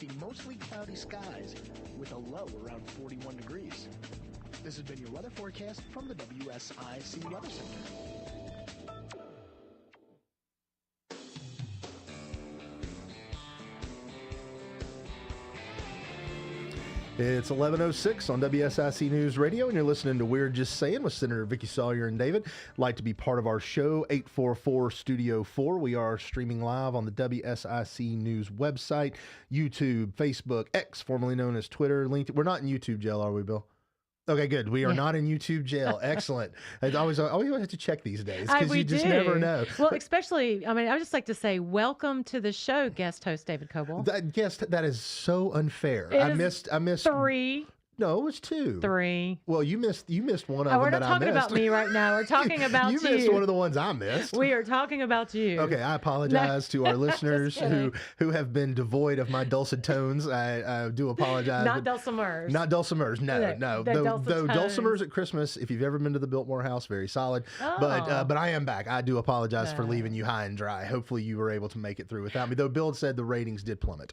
The mostly cloudy skies with a low around 41 degrees. This has been your weather forecast from the WSIC Weather Center. It's 11:06 on WSIC News Radio, and you're listening to We're Just Saying with Senator Vickie, Sawyer, and David. Like to be part of our show, 844 Studio 4. We are streaming live on the WSIC News website, YouTube, Facebook, X, formerly known as Twitter, LinkedIn. We're not in YouTube jail, are we, Bill? Okay, good. We are not in YouTube jail. Excellent. I always have to check these days because you just never know. Well, especially, I would just like to say welcome to the show, guest host David Coble. That is so unfair. I missed 3. No, it was 2. 3. Well, you missed one of them. We're not talking about me right now. We're talking about you. You missed one of the ones I missed. We are talking about you. Okay, I apologize to our listeners who have been devoid of my dulcet tones. I do apologize. Not dulcimers. Not dulcimers. No. Though dulcimers at Christmas, if you've ever been to the Biltmore House, very solid. Oh. But I am back. I do apologize for leaving you high and dry. Hopefully you were able to make it through without me. Though Bill said the ratings did plummet.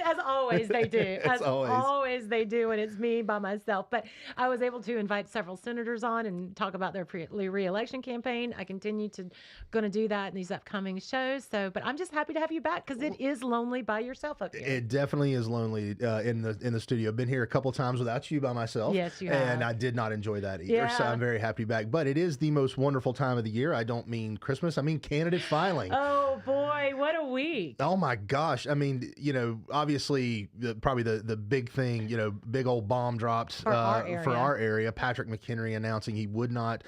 As always, they do. As always, they do, and it's me by myself. But I was able to invite several senators on and talk about their re-election campaign. I continue to going to do that in these upcoming shows. But I'm just happy to have you back because it is lonely by yourself up here. It definitely is lonely in the studio. I've been here a couple times without you by myself. Yes, you have. And I did not enjoy that either. Yeah. So I'm very happy back. But it is the most wonderful time of the year. I don't mean Christmas. I mean candidate filing. Oh boy, what a week! Oh my gosh. I mean, obviously, probably the big thing, big old bomb dropped for our area. Patrick McHenry announcing he would not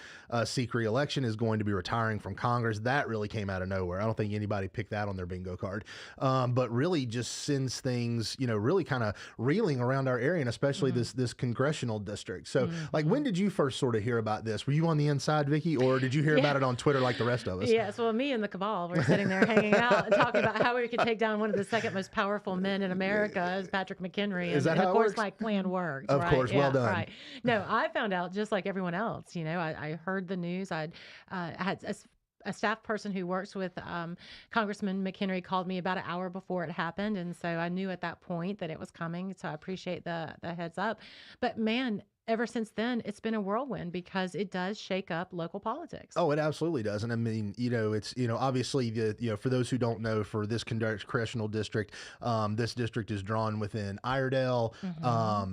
seek re-election, is going to be retiring from Congress. That really came out of nowhere. I don't think anybody picked that on their bingo card. But really just sends things, really kind of reeling around our area, and especially this congressional district. So, when did you first sort of hear about this? Were you on the inside, Vickie, or did you hear about it on Twitter like the rest of us? Yes. Well, me and the cabal were sitting there hanging out and talking about how we could take down one of the second most powerful men in America, as Patrick McHenry. Is that how of course, works? my plan worked. Of course. Well done. Right. No, I found out just like everyone else. I heard the news. I had a staff person who works with Congressman McHenry called me about an hour before it happened. And so I knew at that point that it was coming. So I appreciate the heads up. But man, ever since then, it's been a whirlwind because it does shake up local politics. Oh, it absolutely does. And I mean, it's, obviously, for those who don't know, for this congressional district, this district is drawn within Iredell.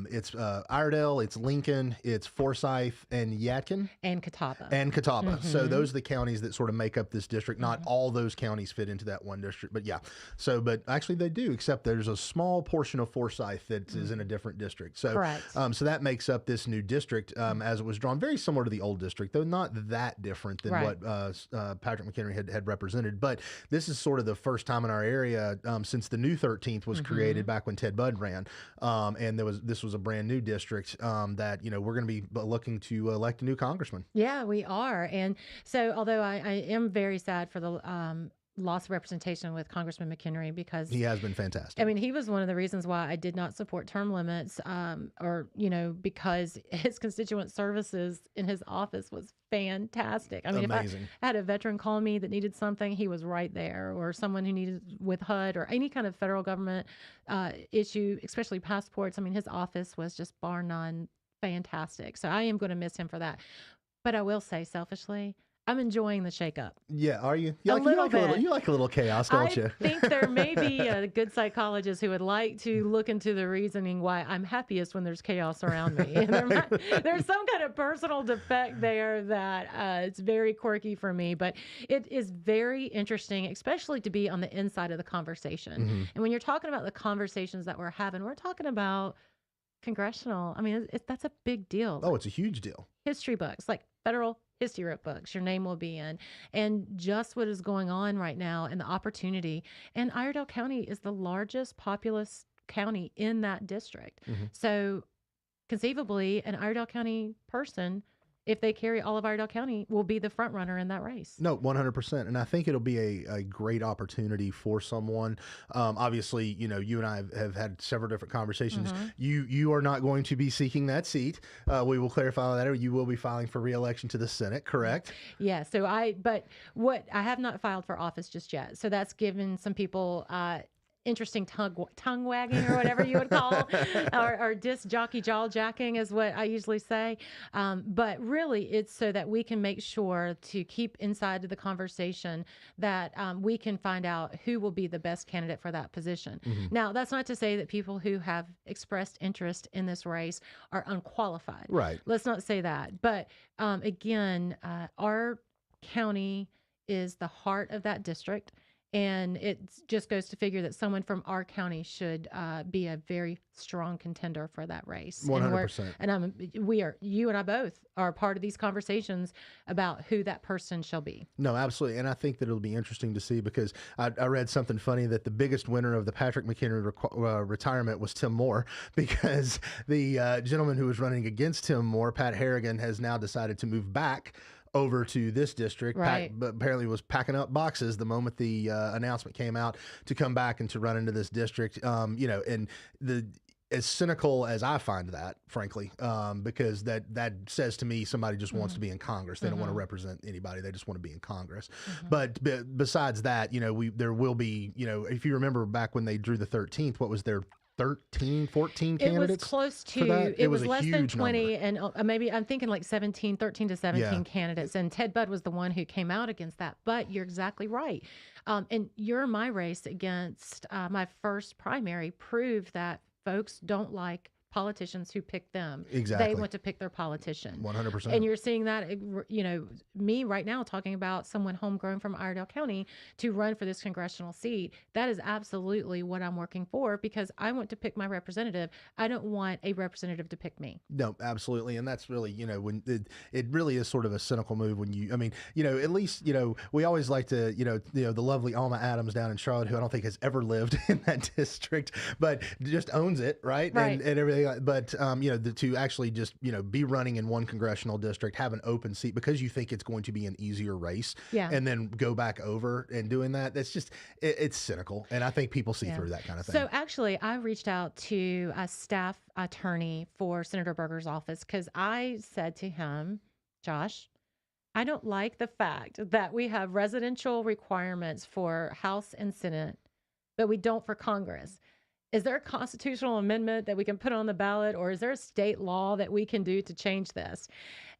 It's Iredell, it's Lincoln, it's Forsyth, and Yadkin. And Catawba. So those are the counties that sort of make up this district. Not all those counties fit into that one district, but yeah. So, but actually they do, except there's a small portion of Forsyth that is in a different district. So, correct. So that makes up this new district as it was drawn, very similar to the old district, though not that different than what Patrick McHenry had represented. But this is sort of the first time in our area since the new 13th was created back when Ted Budd ran, and this was a brand new district that we're going to be looking to elect a new congressman. Yeah, we are. And so although I am very sad for the loss of representation with Congressman McHenry, because he has been fantastic. He was one of the reasons why I did not support term limits, because his constituent services in his office was fantastic. Amazing. If I had a veteran call me that needed something, he was right there, or someone who needed with HUD or any kind of federal government issue, especially passports. His office was just bar none fantastic. So I am going to miss him for that. But I will say selfishly, I'm enjoying the shakeup. Yeah, are you? You like a little chaos, don't you? I think there may be a good psychologist who would like to look into the reasoning why I'm happiest when there's chaos around me. And there's some kind of personal defect there that it's very quirky for me, but it is very interesting, especially to be on the inside of the conversation. And when you're talking about the conversations that we're having, we're talking about congressional. That's a big deal. Oh, it's a huge deal. History books, like federal history books, your name will be in, and just what is going on right now and the opportunity. And Iredell County is the largest populous county in that district. So conceivably, an Iredell County person, if they carry all of Iredell County, will be the front runner in that race. No, 100%. And I think it'll be a great opportunity for someone. Obviously, you and I have had several different conversations. You are not going to be seeking that seat. We will clarify that. You will be filing for re-election to the Senate, correct? Yeah. But I have not filed for office just yet. So that's given some people interesting tongue wagging or whatever you would call, or disc jockey jaw jacking is what I usually say. But really, it's so that we can make sure to keep inside of the conversation that we can find out who will be the best candidate for that position. Mm-hmm. Now, that's not to say that people who have expressed interest in this race are unqualified. Right. Let's not say that. But again, our county is the heart of that district. And it just goes to figure that someone from our county should be a very strong contender for that race. 100%. You and I both are part of these conversations about who that person shall be. No, absolutely. And I think that it'll be interesting to see, because I read something funny that the biggest winner of the Patrick McHenry retirement was Tim Moore, because the gentleman who was running against Tim Moore, Pat Harrigan, has now decided to move back over to this district, right. But apparently was packing up boxes the moment the announcement came out to come back and to run into this district. And as cynical as I find that, frankly, because that says to me somebody just wants to be in Congress. They don't want to represent anybody. They just want to be in Congress. But besides that, there will be, if you remember back when they drew the 13th, what was their 14 candidates? It was close to, it was less than 20 number. And maybe I'm thinking like 13 to 17 candidates. And Ted Budd was the one who came out against that. But you're exactly right. And my race against my first primary proved that folks don't like politicians who pick them. Exactly. They want to pick their politician. 100%. And you're seeing that, me right now talking about someone homegrown from Iredell County to run for this congressional seat. That is absolutely what I'm working for, because I want to pick my representative. I don't want a representative to pick me. No, absolutely. And that's really, when it really is sort of a cynical move when at least, we always like to, the lovely Alma Adams down in Charlotte, who I don't think has ever lived in that district, but just owns it. Right. And everything. But, to actually just, be running in one congressional district, have an open seat because you think it's going to be an easier race, and then go back over and doing that. That's just, it's cynical. And I think people see through that kind of thing. So actually, I reached out to a staff attorney for Senator Berger's office, because I said to him, Josh, I don't like the fact that we have residential requirements for House and Senate, but we don't for Congress. Is there a constitutional amendment that we can put on the ballot, or is there a state law that we can do to change this?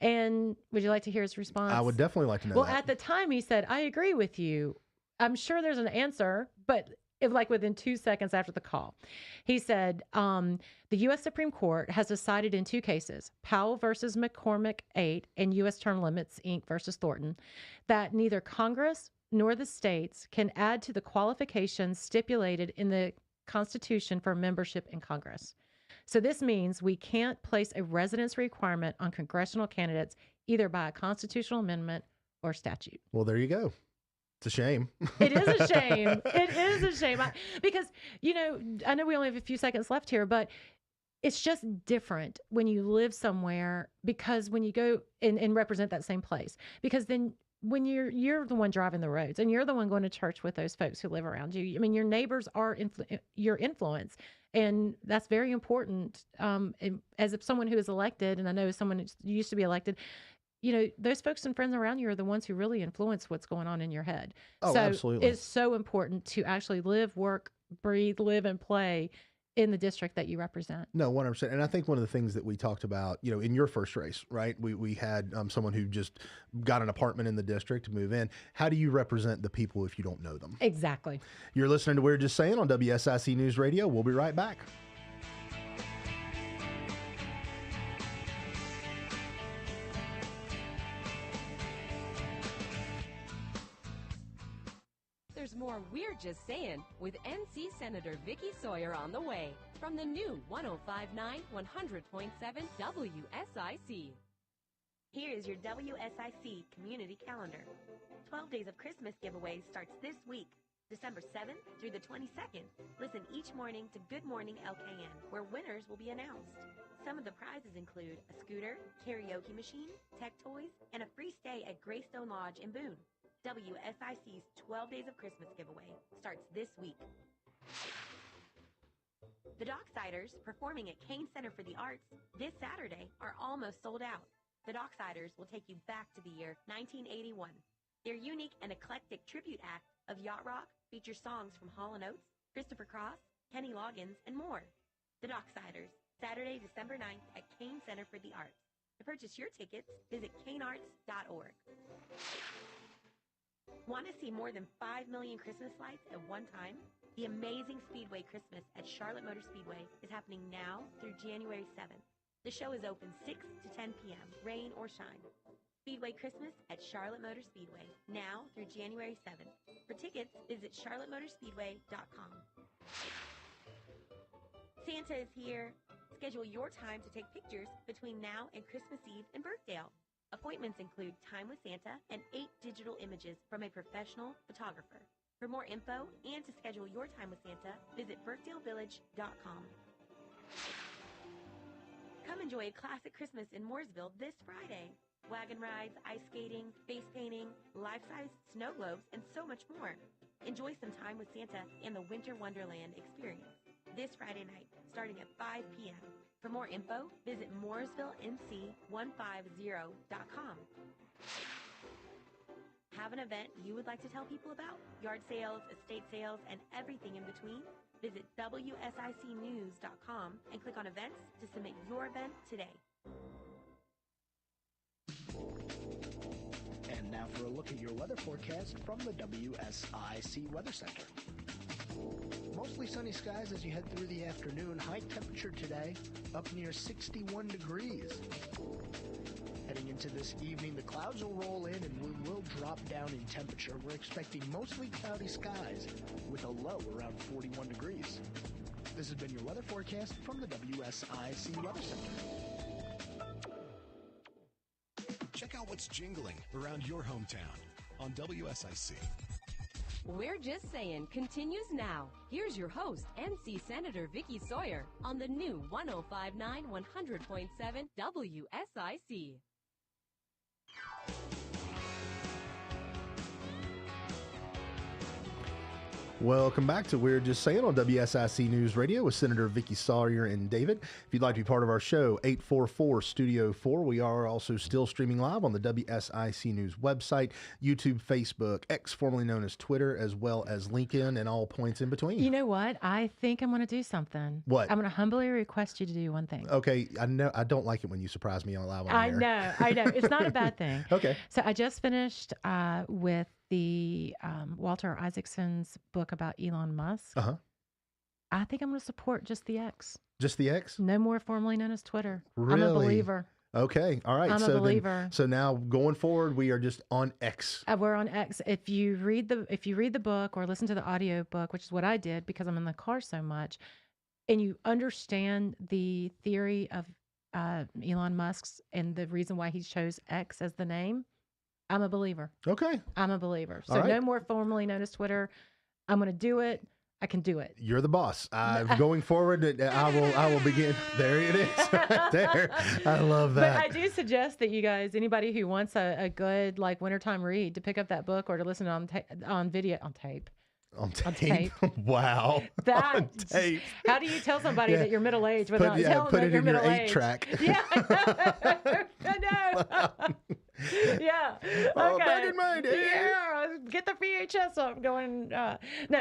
And would you like to hear his response? I would definitely like to know. Well, at the time he said, I agree with you. I'm sure there's an answer, but within 2 seconds after the call, he said, the U.S. Supreme Court has decided in 2 cases, Powell versus McCormick 8 and U.S. Term Limits, Inc. versus Thornton, that neither Congress nor the states can add to the qualifications stipulated in the Constitution for membership in Congress. So this means we can't place a residence requirement on congressional candidates either by a constitutional amendment or statute. Well, there you go. It's a shame. It is a shame. It is a shame. Because, I know we only have a few seconds left here, but it's just different when you live somewhere, because when you go and represent that same place, because then when you're the one driving the roads and you're the one going to church with those folks who live around you, your neighbors are your influence. And that's very important. As someone who is elected, and I know someone who used to be elected, those folks and friends around you are the ones who really influence what's going on in your head. Oh, so absolutely. It's so important to actually live, work, breathe, live, and play in the district that you represent. No, 100%. And I think one of the things that we talked about, in your first race, right? We had someone who just got an apartment in the district to move in. How do you represent the people if you don't know them? Exactly. You're listening to We're Just Saying on WSIC News Radio. We'll be right back. There's more We're Just Saying with NC Senator Vickie Sawyer on the way from the new 105.9 100.7 WSIC. Here is your WSIC community calendar. 12 Days of Christmas giveaway starts this week, December 7th through the 22nd. Listen each morning to Good Morning LKN, where winners will be announced. Some of the prizes include a scooter, karaoke machine, tech toys, and a free stay at Greystone Lodge in Boone. WSIC's 12 Days of Christmas giveaway starts this week. The Docksiders, performing at Kane Center for the Arts this Saturday, are almost sold out. The Docksiders will take you back to the year 1981. Their unique and eclectic tribute act of yacht rock features songs from Hall & Oates, Christopher Cross, Kenny Loggins, and more. The Docksiders, Saturday, December 9th at Kane Center for the Arts. To purchase your tickets, visit kanearts.org. Want to see more than 5 million Christmas lights at one time? The Amazing Speedway Christmas at Charlotte Motor Speedway is happening now through January 7th. The show is open 6 to 10 p.m., rain or shine. Speedway Christmas at Charlotte Motor Speedway, now through January 7th. For tickets, visit charlottemotorspeedway.com. Santa is here. Schedule your time to take pictures between now and Christmas Eve in Birkdale. Appointments include Time with Santa and 8 digital images from a professional photographer. For more info and to schedule your time with Santa, visit birkdalevillage.com. Come enjoy a classic Christmas in Mooresville this Friday. Wagon rides, ice skating, face painting, life-size snow globes, and so much more. Enjoy some time with Santa and the Winter Wonderland experience this Friday night, starting at 5 p.m. For more info, visit MooresvilleNC150.com. Have an event you would like to tell people about? Yard sales, estate sales, and everything in between? Visit WSICnews.com and click on events to submit your event today. And now for a look at your weather forecast from the WSIC Weather Center. Mostly sunny skies as you head through the afternoon. High temperature today, up near 61 degrees. Heading into this evening, the clouds will roll in and we will drop down in temperature. We're expecting mostly cloudy skies with a low around 41 degrees. This has been your weather forecast from the WSIC Weather Center. Check out what's jingling around your hometown on WSIC. We're Just Saying continues now. Here's your host, NC Senator Vickie Sawyer, on the new 105.9 100.7 WSIC. Welcome back to We're Just Saying on WSIC News Radio with Senator Vickie Sawyer and David. If you'd like to be part of our show, 844-STUDIO-4. We are also still streaming live on the WSIC News website, YouTube, Facebook, X, formerly known as Twitter, as well as LinkedIn, and all points in between. You know what? I think I'm going to do something. What? I'm going to humbly request you to do one thing. Okay. I know I don't like it when you surprise me on live on the air. I know. It's not a bad thing. Okay. So I just finished with the Walter Isaacson's book about Elon Musk. Uh-huh. I think I'm going to support just the X. Just the X? No more formerly known as Twitter. Really? I'm a believer. Okay. All right. I'm a believer. So now going forward, we are just on X. We're on X. If you read the book or listen to the audio book, which is what I did because I'm in the car so much, and you understand the theory of Elon Musk's and the reason why he chose X as the name, I'm a believer. Okay. I'm a believer. So All right. no more formerly known as Twitter. I'm going to do it. I can do it. You're the boss. Going forward, I will begin. There it is. Right there. I love that. But I do suggest that you guys, anybody who wants a good like wintertime read, to pick up that book or to listen on video on tape. On tape. Wow. That on tape. How do you tell somebody that you're middle aged without telling put them it you're in your middle aged? 8-track. Yeah, I know. Yeah. Oh, Okay. back in my day. Yeah, get the VHS up going. No,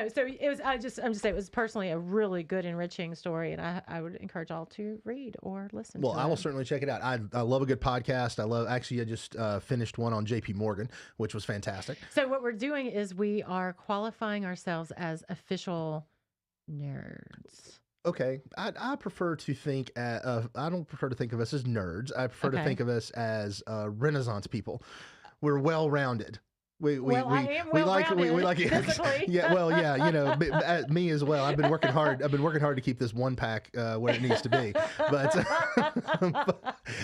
so it was. I'm just saying it was personally a really good, enriching story, and I would encourage all to read or listen. Well, to I will it. certainly check it out. I love a good podcast. I just finished one on JP Morgan, which was fantastic. So what we're doing is we are qualifying ourselves as official nerds. Okay, I prefer to think. I don't prefer to think of us as nerds. I prefer to think of us as Renaissance people. We're well rounded. We I am we like physically. Yeah, well, yeah, you know, me as well. I've been working hard to keep this one pack where it needs to be, but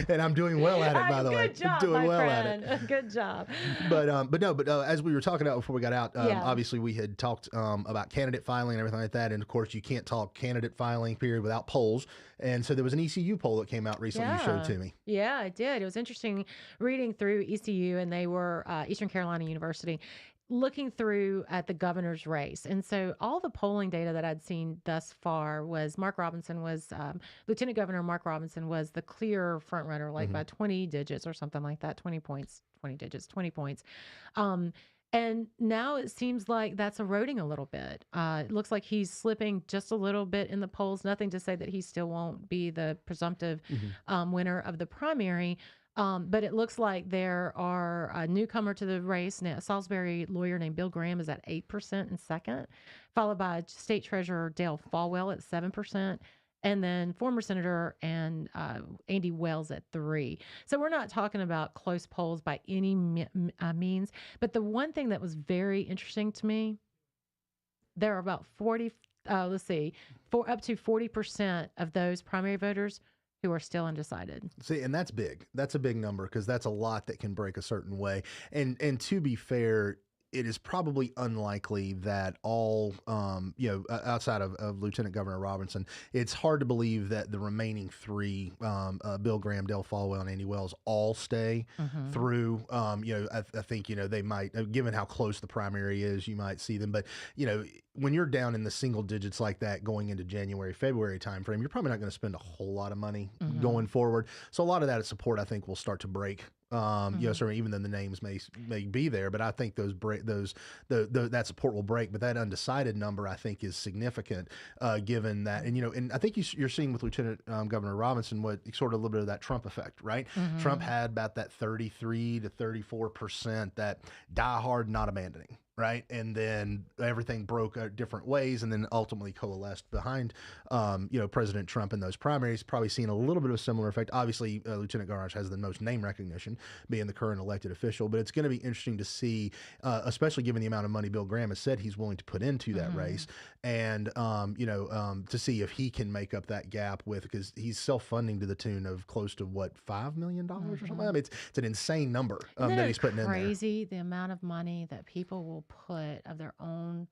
and I'm doing well at it, by the way. Good job, doing my well friend. at it. Good job. But as we were talking about before we got out, obviously we had talked about candidate filing and everything like that, and of course you can't talk candidate filing period without polls, and so there was an ECU poll that came out recently. You showed to me. Yeah, I did. It was interesting reading through ECU, and they were Eastern Carolina University, looking through at the governor's race. And so all the polling data that I'd seen thus far was Lieutenant Governor Mark Robinson was the clear front runner, like by 20 digits or something like that, 20 points. And now it seems like that's eroding a little bit. It looks like he's slipping just a little bit in the polls. Nothing to say that he still won't be the presumptive winner of the primary. But it looks like there are a newcomer to the race. Now, a Salisbury lawyer named Bill Graham is at 8% in second, followed by State Treasurer Dale Falwell at 7%. And then former Senator and Andy Wells at 3. So we're not talking about close polls by any means. But the one thing that was very interesting to me, there are about up to 40% of those primary voters who are still undecided. See, and that's big. That's a big number because that's a lot that can break a certain way. And to be fair, it is probably unlikely that all, outside of Lieutenant Governor Robinson, it's hard to believe that the remaining 3, Bill Graham, Dale Falwell, and Andy Wells, all stay through. I think, they might, given how close the primary is, you might see them. But, when you're down in the single digits like that going into January, February timeframe, you're probably not going to spend a whole lot of money going forward. So a lot of that support, I think, will start to break. Certainly even though the names may be there, but I think that support will break. But that undecided number, I think, is significant, given that, and I think you're seeing with Lieutenant Governor Robinson what sort of a little bit of that Trump effect, right? Trump had about that 33 to 34% that die hard, not abandoning. Right. And then everything broke different ways and then ultimately coalesced behind, President Trump in those primaries, probably seeing a little bit of a similar effect. Obviously, Lieutenant Governor has the most name recognition being the current elected official. But it's going to be interesting to see, especially given the amount of money Bill Graham has said he's willing to put into that race and, to see if he can make up that gap because he's self-funding to the tune of close to $5 million or something. I mean, it's an insane number that he's putting in there. Crazy the amount of money that people will put of their own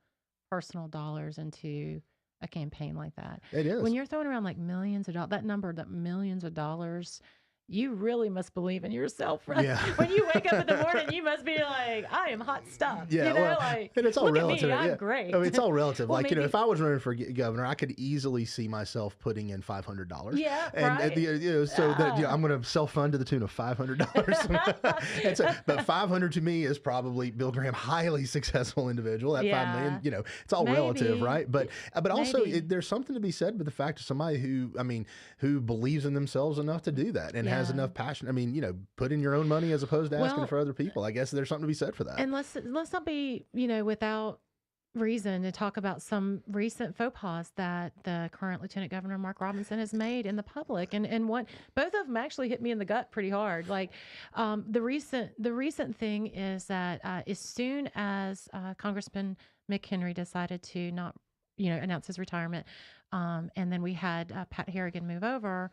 personal dollars into a campaign like that. It is. When you're throwing around like millions of dollars, that millions of dollars, you really must believe in yourself, right? Yeah. When you wake up in the morning, you must be like, I am hot stuff. Yeah, and it's all look relative. At me, I'm great. I mean, it's all relative. Well, if I was running for governor, I could easily see myself putting in $500. Yeah, and right. So that I'm going to self-fund to the tune of $500. But 500 to me is probably Bill Graham, highly successful individual. That 5 million, it's all relative, right? But also there's something to be said with the fact of somebody who believes in themselves enough to do that and has enough passion. I mean, put in your own money as opposed to asking for other people. I guess there's something to be said for that. And let's not be, without reason to talk about some recent faux pas that the current Lieutenant Governor Mark Robinson has made in the public. And both of them actually hit me in the gut pretty hard. Like the recent thing is that as soon as Congressman McHenry decided to not, announce his retirement, and then we had Pat Harrigan move over.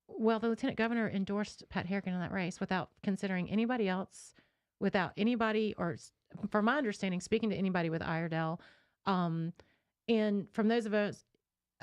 Well, the Lieutenant Governor endorsed Pat Harrigan in that race without considering anybody else, without anybody, or from my understanding, speaking to anybody with Iredell. And from those of us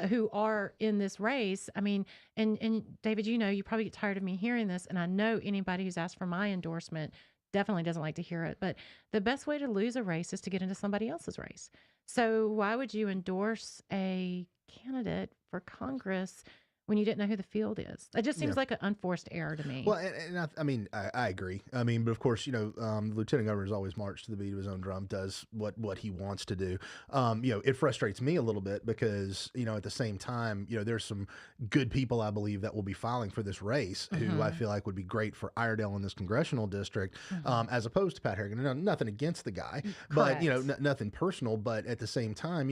who are in this race, I mean, and David, you probably get tired of me hearing this, and I know anybody who's asked for my endorsement definitely doesn't like to hear it, but the best way to lose a race is to get into somebody else's race. So why would you endorse a candidate for Congress when you didn't know who the field is? That just seems like an unforced error to me. Well, and I agree. I mean, but of course, the Lieutenant Governor is always marched to the beat of his own drum, does what he wants to do. It frustrates me a little bit because, at the same time, there's some good people, I believe, that will be filing for this race who I feel like would be great for Iredell in this congressional district, as opposed to Pat Harrigan. Now, nothing against the guy, but, nothing personal. But at the same time,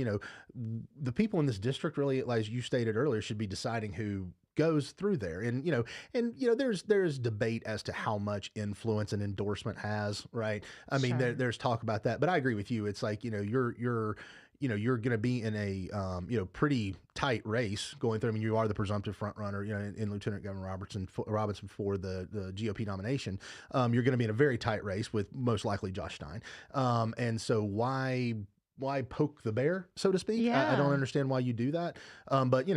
the people in this district really, as you stated earlier, should be deciding who goes through there. And there's debate as to how much influence an endorsement has, right? I mean, there's talk about that, but I agree with you. It's like, you're going to be in a pretty tight race going through. I mean, you are the presumptive front runner, in Lieutenant Governor Robinson for the GOP nomination. You're going to be in a very tight race with most likely Josh Stein. And so why why poke the bear, so to speak. Yeah. I don't understand why you do that. But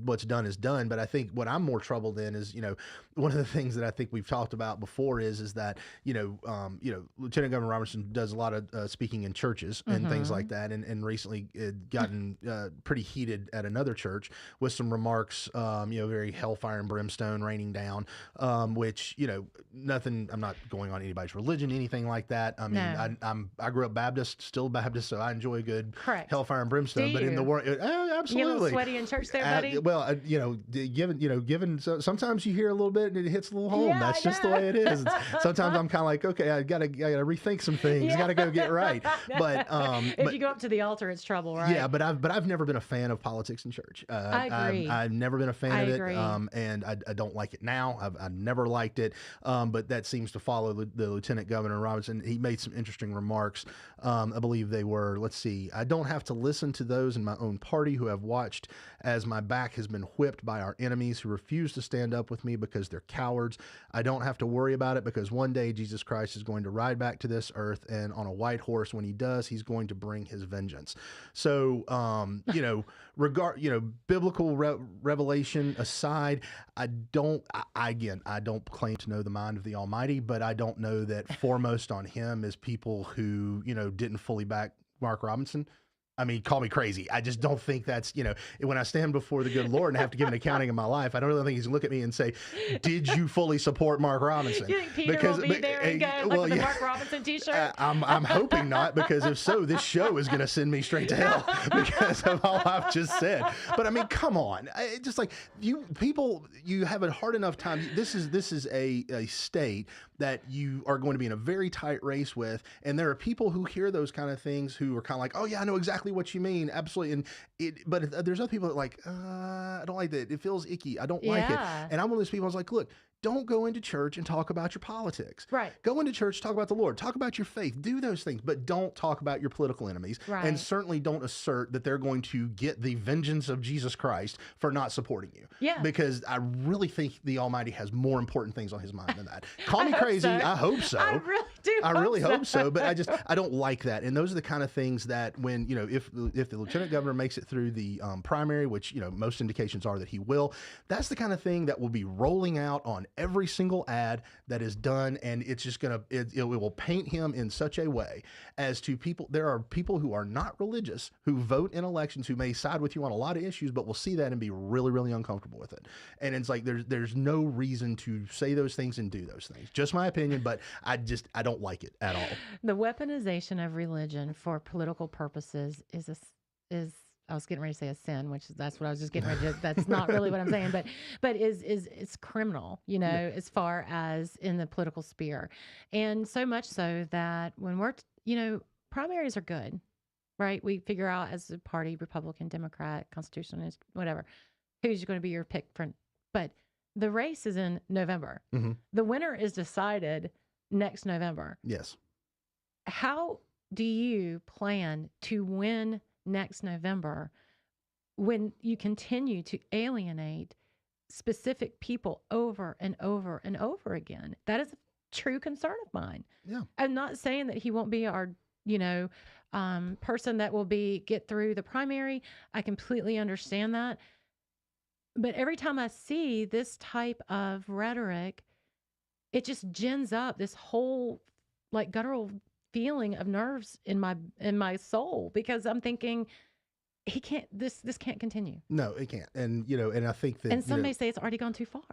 what's done is done. But I think what I'm more troubled in is, one of the things that I think we've talked about before is that, Lieutenant Governor Robertson does a lot of speaking in churches and things like that. And recently it gotten pretty heated at another church with some remarks, very hellfire and brimstone raining down, which, nothing, I'm not going on anybody's religion, anything like that. I mean, No. I grew up Baptist, still Baptist, so I enjoy a good Correct. hellfire and brimstone. But in the world, absolutely. You a little sweaty in church there, buddy? Given sometimes you hear a little bit and it hits a little home. Yeah, That's just the way it is. And sometimes I'm kind of like, okay, I gotta rethink some things. Yeah. Gotta go get right. But if you go up to the altar, it's trouble, right? yeah, but I've never been a fan of politics in church. I agree. I've never been a fan of it. agree. And I don't like it now. I've never liked it. But that seems to follow the Lieutenant Governor Robinson. He made some interesting remarks. I believe they were, let's see, I don't have to listen to those in my own party who have watched as my back has been whipped by our enemies who refuse to stand up with me because they're cowards. I don't have to worry about it because one day Jesus Christ is going to ride back to this earth, and on a white horse, when he does, he's going to bring his vengeance. So, biblical revelation aside, I don't claim to know the mind of the Almighty, but I don't know that foremost on him is people who, didn't fully back Mark Robinson. I mean, call me crazy. I just don't think that's, when I stand before the good Lord and have to give an accounting of my life, I don't really think he's going to look at me and say, did you fully support Mark Robinson? You think Peter will be there and go, with the Mark Robinson t-shirt? I'm hoping not, because if so, this show is going to send me straight to hell because of all I've just said. But I mean, come on. Just like you have a hard enough time. This is a state that you are going to be in a very tight race with. And there are people who hear those kind of things who are kind of like, oh yeah, I know exactly what you mean. Absolutely. But there's other people that are like, I don't like that. It feels icky. I don't like it. And I'm one of those people. I was like, look, don't go into church and talk about your politics. Right. Go into church, talk about the Lord, talk about your faith, do those things, but don't talk about your political enemies. Right. And certainly don't assert that they're going to get the vengeance of Jesus Christ for not supporting you. Yeah. Because I really think the Almighty has more important things on his mind than that. Call me crazy. I hope so. I really do. I really hope so. But I don't like that. And those are the kind of things that when, if the Lieutenant Governor makes it through the primary, which, most indications are that he will, that's the kind of thing that will be rolling out on every single ad that is done. And it's just it will paint him in such a way as to people. There are people who are not religious who vote in elections who may side with you on a lot of issues, but will see that and be really, really uncomfortable with it. And it's like, there's no reason to say those things and do those things. Just my opinion, but I don't like it at all. The weaponization of religion for political purposes is I was getting ready to say a sin, that's what I was just getting ready to, that's not really what I'm saying, but it's criminal, as far as in the political sphere. And so much so that when we're, primaries are good, right? We figure out as a party, Republican, Democrat, Constitutionalist, whatever, who's going to be your pick but the race is in November. Mm-hmm. The winner is decided next November. Yes. How do you plan to win next November when you continue to alienate specific people over and over and over again? That is a true concern of mine. Yeah. I'm not saying that he won't be our, person that will get through the primary. I completely understand that. But every time I see this type of rhetoric, it just gins up this whole guttural feeling of nerves in my soul, because I'm thinking this can't continue. No, it can't. And and I think that, and some may say it's already gone too far.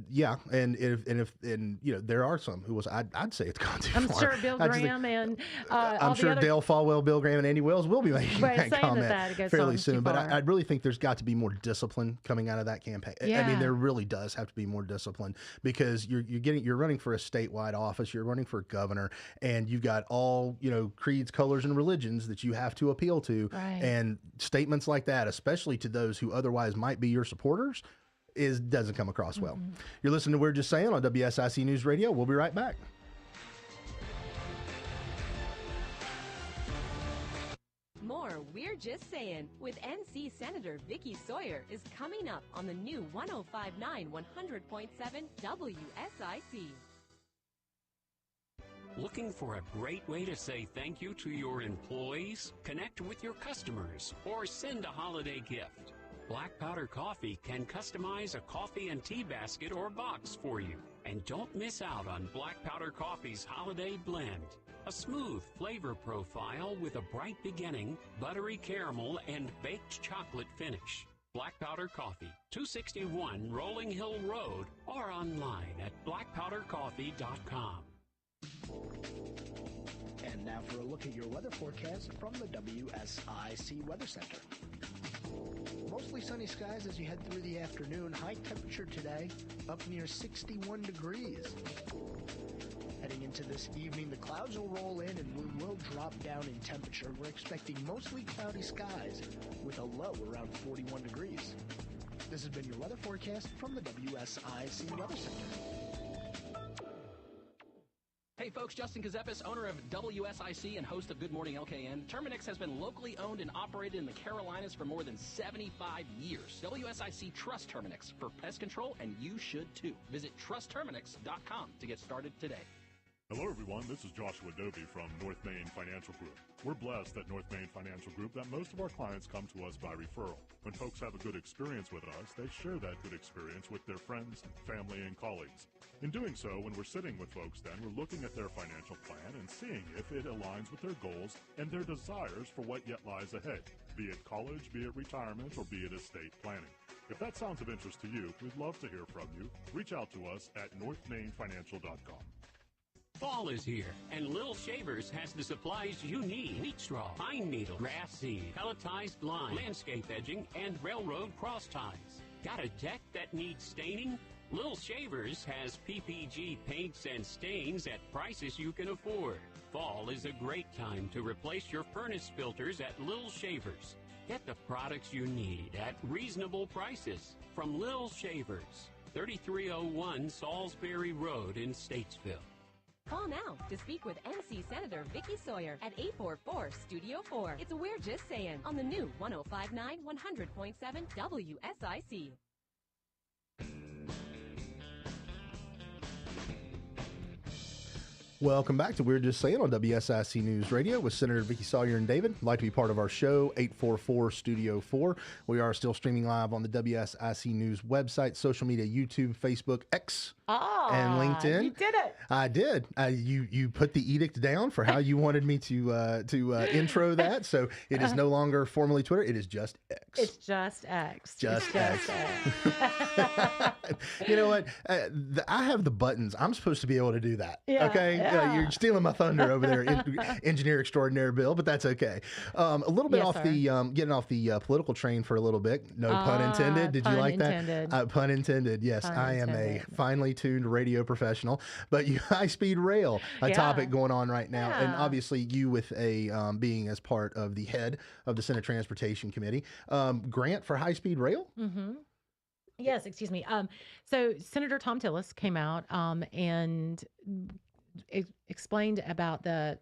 Yeah. And if there are some who I'd say it's gone too far. I'm sure Bill Graham and I'm sure Dale Folwell, Bill Graham, and Andy Wells will be making that comment fairly soon. But I really think there's got to be more discipline coming out of that campaign. Yeah. I mean, there really does have to be more discipline, because you're running for a statewide office, you're running for governor, and you've got all creeds, colors, and religions that you have to appeal to, right. And statements like that, especially to those who otherwise might be your supporters, doesn't come across well. Mm-hmm. You're listening to We're Just Saying on WSIC News Radio. We'll be right back. More We're Just Saying with NC Senator Vickie Sawyer is coming up on the new 105.9 100.7 WSIC. Looking for a great way to say thank you to your employees, connect with your customers, or send a holiday gift? Black Powder Coffee can customize a coffee and tea basket or box for you. And don't miss out on Black Powder Coffee's Holiday Blend. A smooth flavor profile with a bright beginning, buttery caramel, and baked chocolate finish. Black Powder Coffee, 261 Rolling Hill Road, or online at blackpowdercoffee.com. And now for a look at your weather forecast from the WSIC Weather Center. Mostly sunny skies as you head through the afternoon. High temperature today, up near 61 degrees. Heading into this evening, the clouds will roll in and we will drop down in temperature. We're expecting mostly cloudy skies with a low around 41 degrees. This has been your weather forecast from the WSIC Weather Center. Hey folks, Justin Kazepis, owner of WSIC and host of Good Morning LKN. Terminix has been locally owned and operated in the Carolinas for more than 75 years. WSIC trusts Terminix for pest control, and you should too. Visit trustterminix.com to get started today. Hello everyone, this is Joshua Dobie from North Main Financial Group. We're blessed at North Main Financial Group that most of our clients come to us by referral. When folks have a good experience with us, they share that good experience with their friends, family, and colleagues. In doing so, when we're sitting with folks then, we're looking at their financial plan and seeing if it aligns with their goals and their desires for what yet lies ahead, be it college, be it retirement, or be it estate planning. If that sounds of interest to you, we'd love to hear from you. Reach out to us at northmainfinancial.com. Fall is here, and Little Shavers has the supplies you need. Wheat straw, pine needle, grass seed, pelletized line, landscape edging, and railroad cross ties. Got a deck that needs staining? Little Shavers has PPG paints and stains at prices you can afford. Fall is a great time to replace your furnace filters at Little Shavers. Get the products you need at reasonable prices from Little Shavers, 3301 Salisbury Road in Statesville. Call now to speak with NC Senator Vickie Sawyer at 844-STUDIO-4. It's We're Just Saying on the new 105.9 100.7 WSIC. Welcome back to We're Just Saying on WSIC News Radio with Senator Vickie Sawyer and David. I'd like to be part of our show, 844-STUDIO-4. We are still streaming live on the WSIC News website, social media, YouTube, Facebook, X, and LinkedIn. You did it. I did. You put the edict down for how you wanted me to intro that. So it is no longer formally Twitter. It is just X. It's just X. Just X. You know what? I have the buttons. I'm supposed to be able to do that. Yeah, okay? yeah. You're stealing my thunder over there, engineer extraordinaire Bill, but that's okay. A little bit off the getting off the political train for a little bit. No pun intended. Did you like that? Pun intended. Yes, I am a finely tuned radio professional. But high-speed rail, a topic going on right now, and obviously you with a being as part of the head of the Senate Transportation Committee, grant for high-speed rail. Mm-hmm. Yes, excuse me. So Senator Tom Tillis came out and explained about the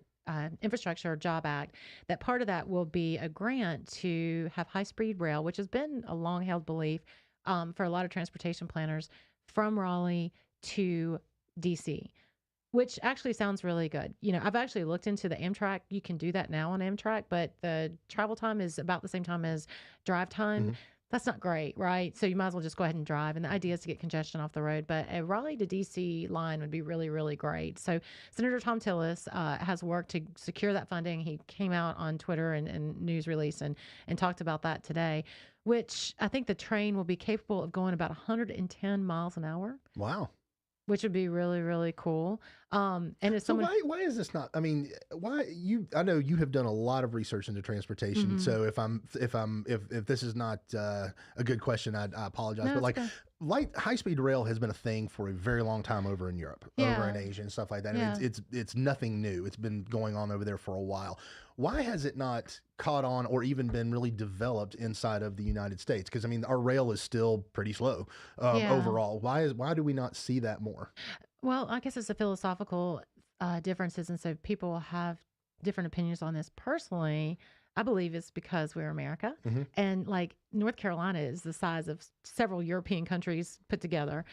Infrastructure Job Act, that part of that will be a grant to have high-speed rail, which has been a long-held belief for a lot of transportation planners, from Raleigh to DC, which actually sounds really good. You know, I've actually looked into the Amtrak. You can do that now on Amtrak, but the travel time is about the same time as drive time. Mm-hmm. That's not great, right? So you might as well just go ahead and drive. And the idea is to get congestion off the road. But a Raleigh to DC line would be really, really great. So Senator Tom Tillis has worked to secure that funding. He came out on Twitter and news release and talked about that today, which I think the train will be capable of going about 110 miles an hour. Wow. Which would be really, really cool. And it's so why is this not? I mean, I know you have done a lot of research into transportation. Mm-hmm. So if this is not a good question, I apologize. No, but high-speed rail has been a thing for a very long time over in Europe, over in Asia and stuff like that. Yeah. It's nothing new. It's been going on over there for a while. Why has it not caught on or even been really developed inside of the United States? Because I mean, our rail is still pretty slow overall. Why do we not see that more? Well, I guess it's a philosophical differences, and so people have different opinions on this. Personally, I believe it's because we're America, mm-hmm. and like North Carolina is the size of several European countries put together.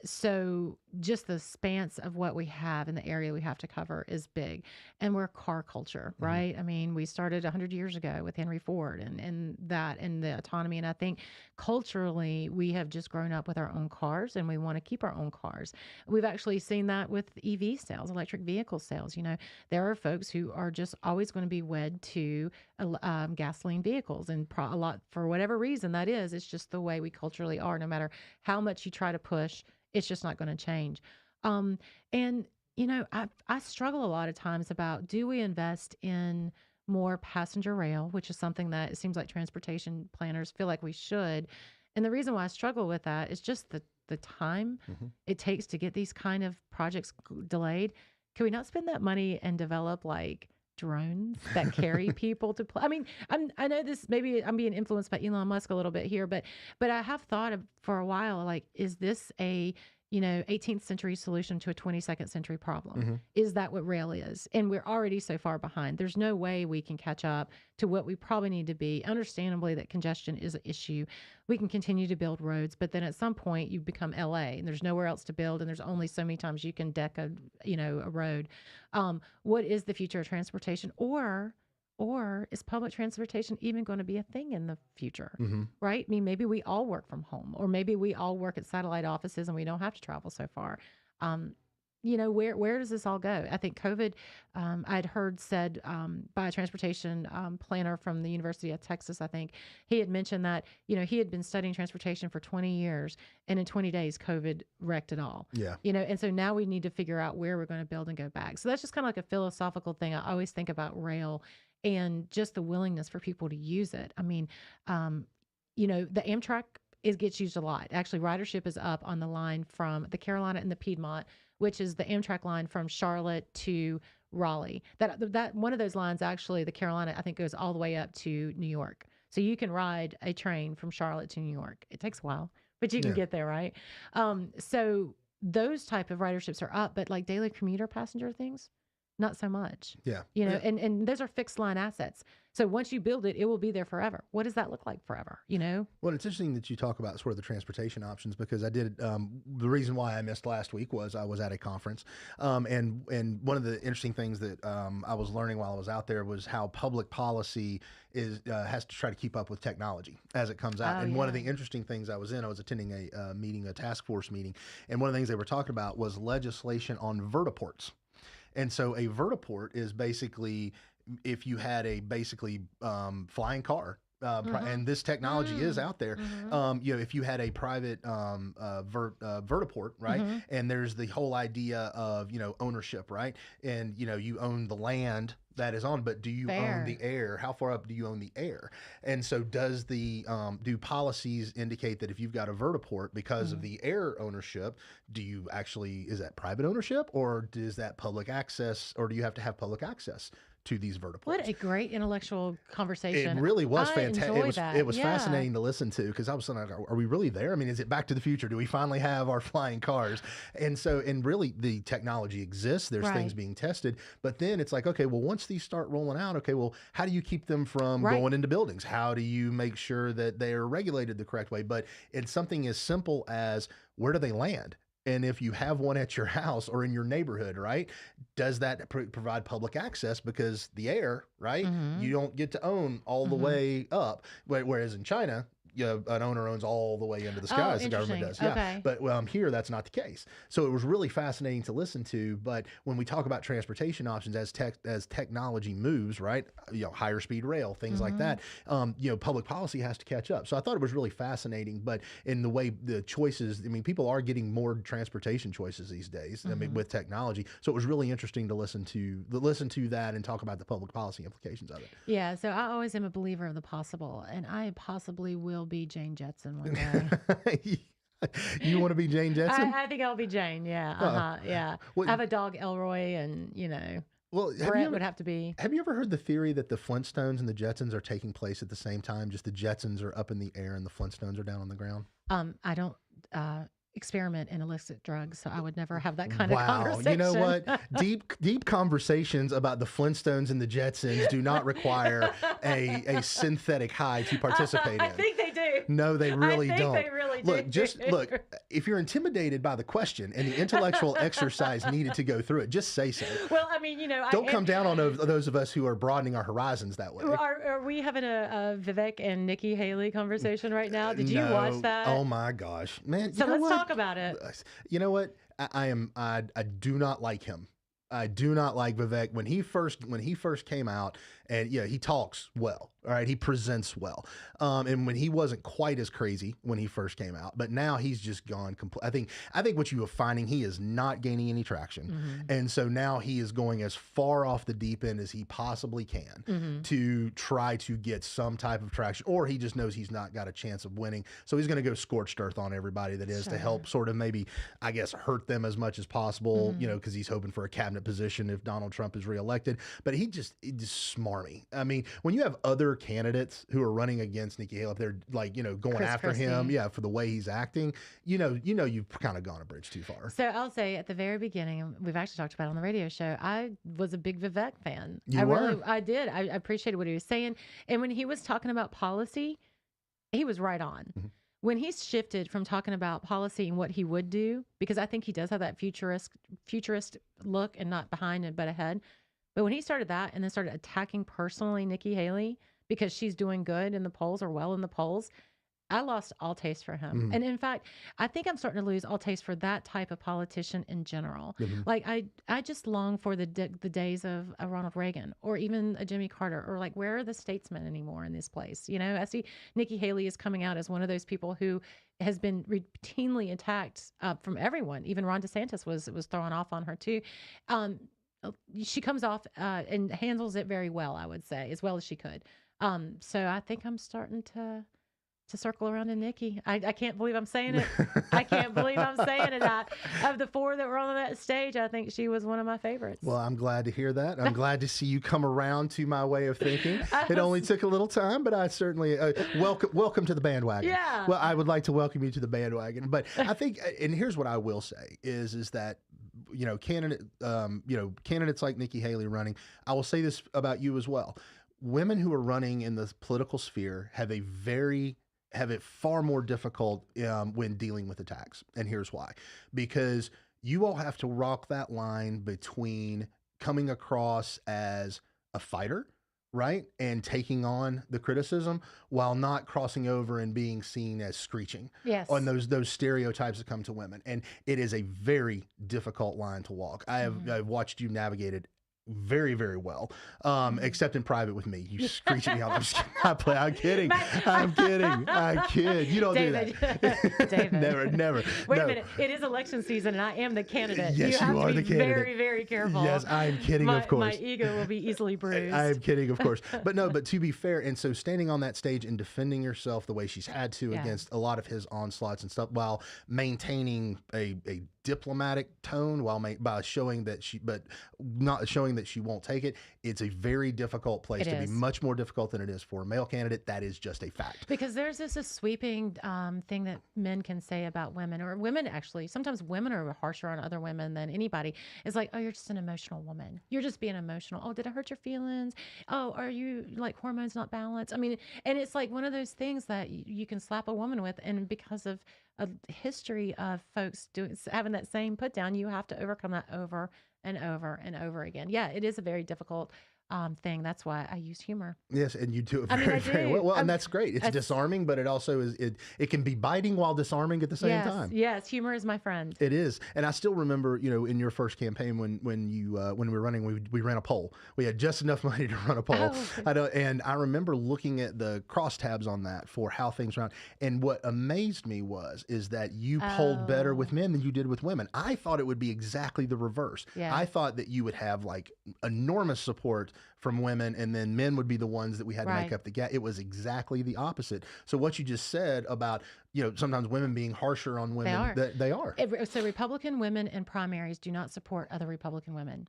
So just the span of what we have in the area we have to cover is big. And we're a car culture, right? I mean, we started 100 years ago with Henry Ford and that and the autonomy. And I think culturally, we have just grown up with our own cars and we want to keep our own cars. We've actually seen that with EV sales, electric vehicle sales. There are folks who are just always going to be wed to gasoline vehicles, and a lot for whatever reason that is. It's just the way we culturally are. No matter how much you try to push, it's just not going to change. And I struggle a lot of times about, do we invest in more passenger rail, which is something that it seems like transportation planners feel like we should. And the reason why I struggle with that is just the time it takes to get these kind of projects delayed. Can we not spend that money and develop like drones that carry people to I mean, I know this, maybe I'm being influenced by Elon Musk a little bit here, but I have thought for a while, like, is this a 18th century solution to a 22nd century problem? Is that what rail is? And we're already so far behind. There's no way we can catch up to what we probably need to be. Understandably, that congestion is an issue. We can continue to build roads, but then at some point you become LA and there's nowhere else to build, and there's only so many times you can deck a road. What is the future of transportation? Or is public transportation even going to be a thing in the future, right? I mean, maybe we all work from home, or maybe we all work at satellite offices and we don't have to travel so far. Where does this all go? I think COVID, I'd heard said by a transportation planner from the University of Texas, I think, he had mentioned that, he had been studying transportation for 20 years, and in 20 days, COVID wrecked it all. Yeah. And so now we need to figure out where we're going to build and go back. So that's just kind of like a philosophical thing. I always think about rail and just the willingness for people to use it. I mean, the Amtrak gets used a lot. Actually, ridership is up on the line from the Carolina and the Piedmont, which is the Amtrak line from Charlotte to Raleigh. That one of those lines, actually, the Carolina, I think, goes all the way up to New York. So you can ride a train from Charlotte to New York. It takes a while, but you can get there, right? So those type of riderships are up, but like daily commuter passenger things, not so much. Yeah. And those are fixed line assets. So once you build it, it will be there forever. What does that look like forever? Well, it's interesting that you talk about sort of the transportation options, because I did, the reason why I missed last week was I was at a conference. And one of the interesting things that I was learning while I was out there was how public policy has to try to keep up with technology as it comes out. One of the interesting things I was attending a meeting, a task force meeting. And one of the things they were talking about was legislation on vertiports. And so a vertiport is basically if you had a flying car, and this technology is out there. If you had a private vertiport, right? And there's the whole idea of ownership, right? And you own the land that is on, but do you own the air? How far up do you own the air? And so does do policies indicate that if you've got a vertiport because of the air ownership, is that private ownership, or is that public access, or do you have to have public access to these vertiports? What a great intellectual conversation. It really was fantastic. It was Yeah. fascinating to listen to, because I was like, are we really there? I mean, is it Back to the Future? Do we finally have our flying cars? And really the technology exists. There's things being tested, but then it's like, okay, well, once these start rolling out, okay, well, how do you keep them from going into buildings? How do you make sure that they're regulated the correct way? But it's something as simple as, where do they land? And if you have one at your house or in your neighborhood, right, does that provide public access? Because the air, right, you don't get to own all the way up. Whereas in China, an owner owns all the way into the sky, as the government does. Yeah. But here, that's not the case. So it was really fascinating to listen to. But when we talk about transportation options as technology moves, right, higher speed rail, things like that, public policy has to catch up. So I thought it was really fascinating. But in the way the choices, I mean, people are getting more transportation choices these days. I mean, with technology. So it was really interesting to listen to that and talk about the public policy implications of it. Yeah. So I always am a believer of the possible, and I possibly will be Jane Jetson one day. You want to be Jane Jetson? I think I'll be Jane. Yeah. Yeah. Well, I have a dog, Elroy, and well, Brett would have to be. Have you ever heard the theory that the Flintstones and the Jetsons are taking place at the same time? Just the Jetsons are up in the air and the Flintstones are down on the ground. I don't. experiment in illicit drugs, so I would never have that kind of Wow. conversation. You know what? Deep conversations about the Flintstones and the Jetsons do not require a synthetic high to participate in. I think they do. No, they really don't. They really Look, do. just look, if you're intimidated by the question and the intellectual exercise needed to go through it, just say so. Well, I mean, you know, don't come down on those of us who are broadening our horizons that way. Are we having a Vivek and Nikki Haley conversation right now? Did you watch that? Oh my gosh, man! So let's talk about it. You know what? I do not like him. I do not like Vivek when he first came out, and yeah, he talks well. All right, he presents well. And when he wasn't quite as crazy when he first came out, but now he's just gone complete. I think what you are finding, he is not gaining any traction, and so now he is going as far off the deep end as he possibly can to try to get some type of traction, or he just knows he's not got a chance of winning, so he's going to go scorched earth on everybody that is to help sort of maybe, I guess, hurt them as much as possible, you know, because he's hoping for a cabinet position if Donald Trump is reelected. But he just smarmy. I mean, when you have other candidates who are running against Nikki Haley, they're like, you know, going Chris after Christie. him, yeah, for the way he's acting, you know, you've kind of gone a bridge too far. So I'll say at the very beginning, we've actually talked about it on the radio show, I was a big Vivek fan. I did. I appreciated what he was saying. And when he was talking about policy, he was right on. When he's shifted from talking about policy and what he would do, because I think he does have that futurist look and not behind and but ahead. But when he started that and then started attacking personally Nikki Haley because she's doing good in the polls or well in the polls, I lost all taste for him. And in fact, I think I'm starting to lose all taste for that type of politician in general. Like I just long for the days of a Ronald Reagan or even a Jimmy Carter, or like, where are the statesmen anymore in this place? You know, I see Nikki Haley is coming out as one of those people who has been routinely attacked from everyone. Even Ron DeSantis was throwing off on her too. She comes off and handles it very well, I would say, as well as she could. So I think I'm starting to circle around to Nikki. I can't believe I'm saying it. I can't believe I'm saying it. Of the four that were on that stage, I think she was one of my favorites. Well, I'm glad to hear that. I'm glad to see you come around to my way of thinking. It only took a little time, but I certainly welcome to the bandwagon. Yeah. Well, I would like to welcome you to the bandwagon. But I think, and here's what I will say is that, you know, candidates like Nikki Haley running, I will say this about you as well. Women who are running in the political sphere have it far more difficult when dealing with attacks. And here's why. Because you all have to walk that line between coming across as a fighter, right, and taking on the criticism while not crossing over and being seen as screeching on those stereotypes that come to women. And it is a very difficult line to walk. I've watched you navigate it very, very well, except in private with me. You screech at me out. I'm kidding. I'm kidding. I kid. You don't do that. David. Never. Wait a minute. It is election season, and I am the candidate. Yes, you are have to the be candidate. very, very careful. Yes, I am kidding, of course. My ego will be easily bruised. I am kidding, of course. But to be fair, and so standing on that stage and defending yourself the way she's had to against a lot of his onslaughts and stuff, while maintaining a diplomatic tone, by showing that not showing that she won't take it. It's a very difficult place to be, much more difficult than it is for a male candidate. That is just a fact. Because there's this sweeping thing that men can say about women, or women actually. Sometimes women are harsher on other women than anybody. It's like, oh, you're just an emotional woman. You're just being emotional. Oh, did it hurt your feelings? Oh, are you like hormones not balanced? I mean, and it's like one of those things that you can slap a woman with, and because of a history of folks having that same put down, you have to overcome that over and over and over again. Yeah, it is a very difficult thing. That's why I use humor. Yes, and you do it very well. And that's great. It's disarming, but it also is it can be biting while disarming at the same time. Yes, humor is my friend. It is. And I still remember, you know, in your first campaign when we were running, we ran a poll. We had just enough money to run a poll. And I remember looking at the crosstabs on that for how things ran. And what amazed me is that you polled better with men than you did with women. I thought it would be exactly the reverse. Yeah. I thought that you would have like enormous support from women, and then men would be the ones that we had to make up the gap. It was exactly the opposite. So what you just said about, you know, sometimes women being harsher on women, they are. So Republican women in primaries do not support other Republican women.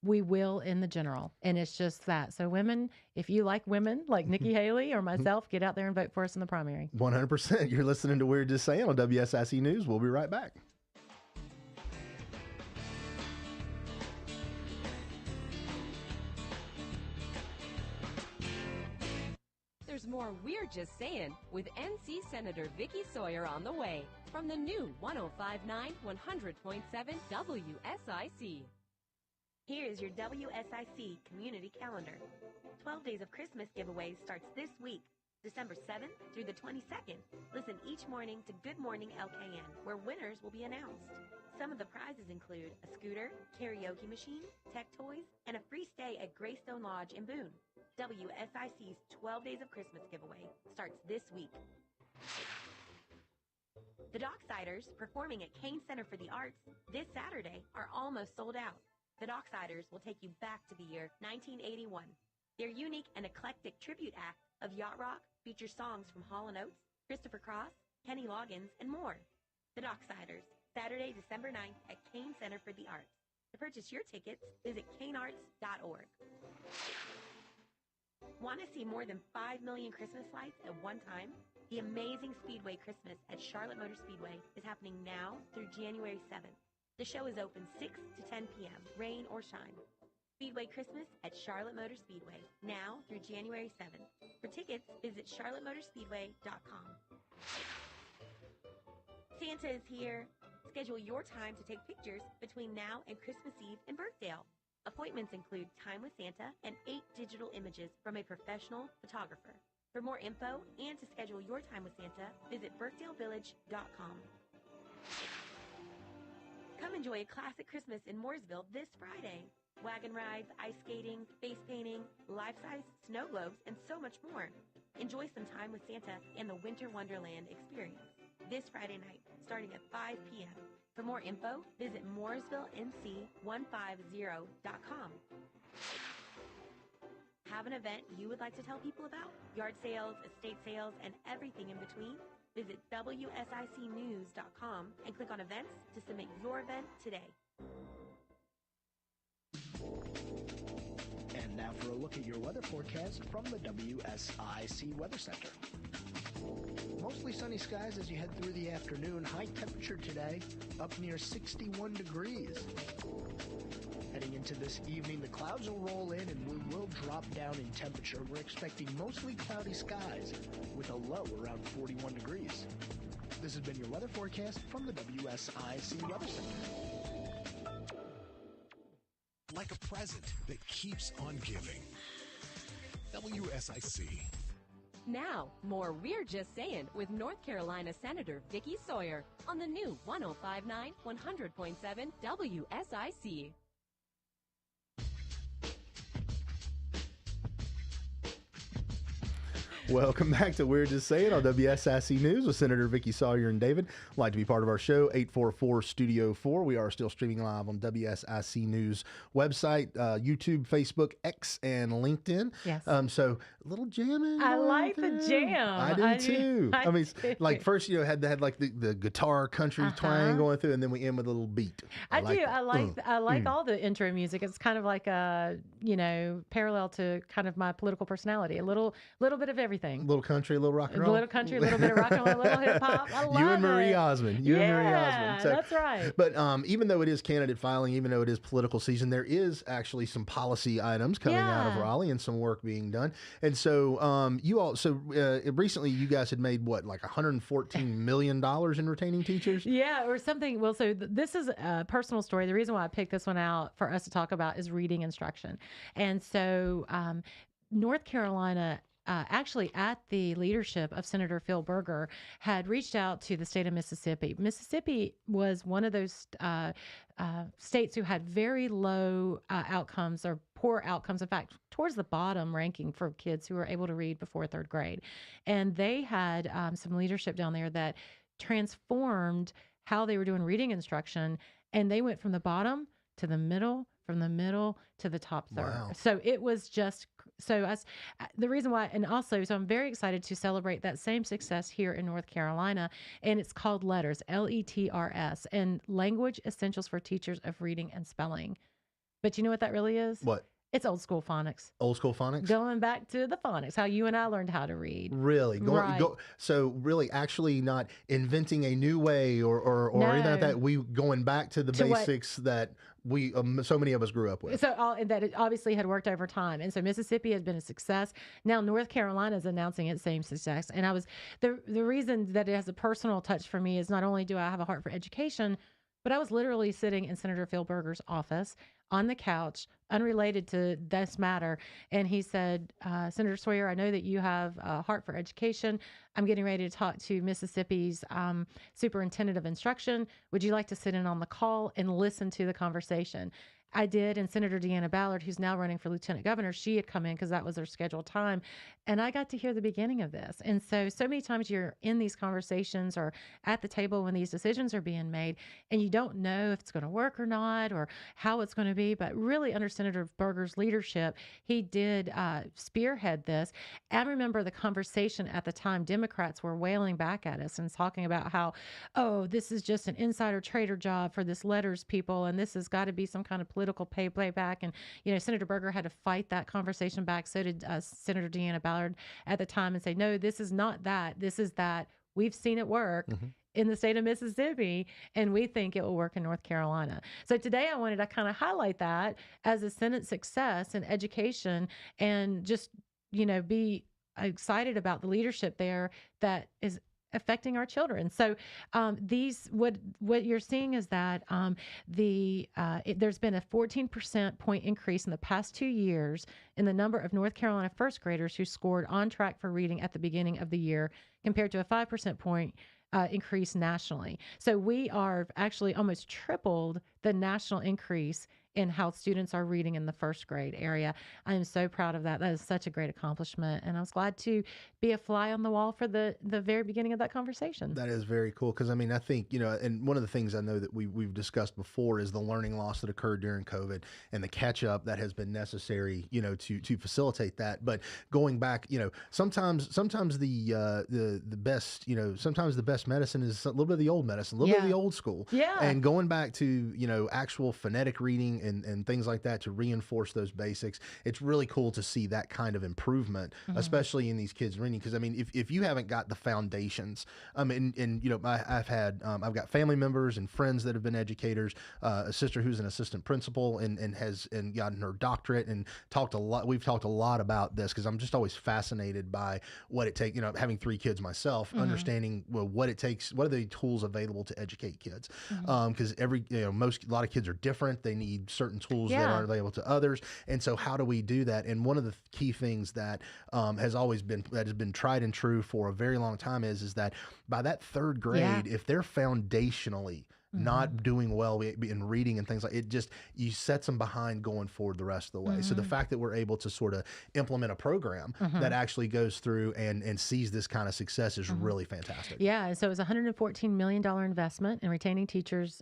we will in the general. And it's just that. So women, if you like women like Nikki Haley or myself, get out there and vote for us in the primary. 100%. You're listening to We're Just Saying on WSIC News. We'll be right back. There's more We're Just Saying with NC Senator Vickie Sawyer on the way from the new 105.9 100.7 WSIC. Here is your WSIC community calendar. 12 Days of Christmas giveaways starts this week, December 7th through the 22nd. Listen each morning to Good Morning LKN, where winners will be announced. Some of the prizes include a scooter, karaoke machine, tech toys, and a free stay at Greystone Lodge in Boone. WSIC's 12 Days of Christmas giveaway starts this week. The Docksiders, performing at Kane Center for the Arts this Saturday, are almost sold out. The Docksiders will take you back to the year 1981. Their unique and eclectic tribute act of yacht rock features songs from Hall & Oates, Christopher Cross, Kenny Loggins, and more. The Docksiders, Saturday, December 9th at Kane Center for the Arts. To purchase your tickets, visit kanearts.org. Want to see more than 5 million Christmas lights at one time? The Amazing Speedway Christmas at Charlotte Motor Speedway is happening now through January 7th. The show is open 6 to 10 p.m., rain or shine. Speedway Christmas at Charlotte Motor Speedway, now through January 7th. For tickets, visit charlottemotorspeedway.com. Santa is here. Schedule your time to take pictures between now and Christmas Eve in Birkdale. Appointments include time with Santa and 8 digital images from a professional photographer. For more info and to schedule your time with Santa, visit birkdalevillage.com. Come enjoy a classic Christmas in Mooresville this Friday. Wagon rides, ice skating, face painting, life-size snow globes, and so much more. Enjoy some time with Santa and the Winter Wonderland experience this Friday night, starting at 5 p.m. For more info, visit mooresvillenc150.com. Have an event you would like to tell people about? Yard sales, estate sales, and everything in between? Visit WSICnews.com and click on events to submit your event today. And now for a look at your weather forecast from the WSIC Weather Center. Mostly sunny skies as you head through the afternoon. High temperature today, up near 61 degrees. Heading into this evening, the clouds will roll in and we will drop down in temperature. We're expecting mostly cloudy skies with a low around 41 degrees. This has been your weather forecast from the WSIC Weather Center. Like a present that keeps on giving. WSIC. Now, more We're Just Saying with North Carolina Senator Vickie Sawyer on the new 105.9 100.7 WSIC. Welcome back to We're Just Saying on WSIC News with Senator Vickie Sawyer and David. Like to be part of our show, 844-STUDIO-4. We are still streaming live on WSIC News website, YouTube, Facebook, X, and LinkedIn. Yes. So a little jamming. I like the jam. I do too. I mean, like first, had like the guitar country twang going through, and then we end with a little beat. I like all the intro music. It's kind of like a, parallel to kind of my political personality. A little bit of everything. A little country, a little rock and roll. A little country, a little bit of rock and roll, a little hip hop. I love You and Marie it. Osmond. You and Marie Osmond. So, that's right. But even though it is candidate filing, even though it is political season, there is actually some policy items coming out of Raleigh and some work being done. And so recently you guys had made like $114 million in retaining teachers? Yeah, or something. Well, so this is a personal story. The reason why I picked this one out for us to talk about is reading instruction. And so North Carolina, actually at the leadership of Senator Phil Berger, had reached out to the state of Mississippi. Mississippi was one of those states who had very low outcomes or poor outcomes. In fact, towards the bottom ranking for kids who were able to read before third grade. And they had some leadership down there that transformed how they were doing reading instruction. And they went from the bottom to the middle, from the middle to the top third. Wow. So it was just the reason why, and also, so I'm very excited to celebrate that same success here in North Carolina, and it's called LETRS, LETRS, and Language Essentials for Teachers of Reading and Spelling. But you know what that really is? What? It's old school phonics. Old school phonics? Going back to the phonics, how you and I learned how to read. Really? Right. So really actually not inventing a new way or anything like that. We going back to the basics that we so many of us grew up with. So that it obviously had worked over time. And so Mississippi has been a success. Now North Carolina is announcing its same success. And the reason that it has a personal touch for me is not only do I have a heart for education, but I was literally sitting in Senator Phil Berger's office on the couch, unrelated to this matter. And he said, Senator Sawyer, I know that you have a heart for education. I'm getting ready to talk to Mississippi's superintendent of instruction. Would you like to sit in on the call and listen to the conversation? I did, and Senator Deanna Ballard, who's now running for lieutenant governor, she had come in because that was her scheduled time, and I got to hear the beginning of this. And so many times you're in these conversations or at the table when these decisions are being made, and you don't know if it's going to work or not or how it's going to be, but really under Senator Berger's leadership, he did spearhead this. I remember the conversation at the time, Democrats were wailing back at us and talking about how, oh, this is just an insider trader job for this letters people, and this has got to be some kind of political playback. And, Senator Berger had to fight that conversation back. So did Senator Deanna Ballard at the time, and say, no, this is not that. This is that. We've seen it work in the state of Mississippi, and we think it will work in North Carolina. So today I wanted to kind of highlight that as a Senate success in education and just, be excited about the leadership there that is affecting our children. So what you're seeing is that there's been a 14% point increase in the past 2 years in the number of North Carolina first graders who scored on track for reading at the beginning of the year, compared to a 5% point increase nationally. So we are actually almost tripled the national increase in how students are reading in the first grade area. I am so proud of that. That is such a great accomplishment. And I was glad to be a fly on the wall for the very beginning of that conversation. That is very cool. Because, I think, and one of the things I know that we've discussed before is the learning loss that occurred during COVID and the catch up that has been necessary, to facilitate that. But going back, sometimes the best, sometimes the best medicine is a little bit of the old medicine, a little bit of the old school. Yeah. And going back to, actual phonetic reading and things like that to reinforce those basics. It's really cool to see that kind of improvement, especially in these kids reading. Because if you haven't got the foundations, I've got family members and friends that have been educators, a sister who's an assistant principal and has gotten her doctorate, and we've talked a lot about this because I'm just always fascinated by what it takes, having 3 kids myself, understanding what it takes, what are the tools available to educate kids. Because a lot of kids are different. They need certain tools that aren't available to others. And so how do we do that? And one of the key things that has been tried and true for a very long time is that by that 3rd grade, if they're foundationally not doing well in reading and things like it, you sets them behind going forward the rest of the way. So the fact that we're able to sort of implement a program that actually goes through and sees this kind of success is really fantastic. Yeah. And so it was a $114 million investment in retaining teachers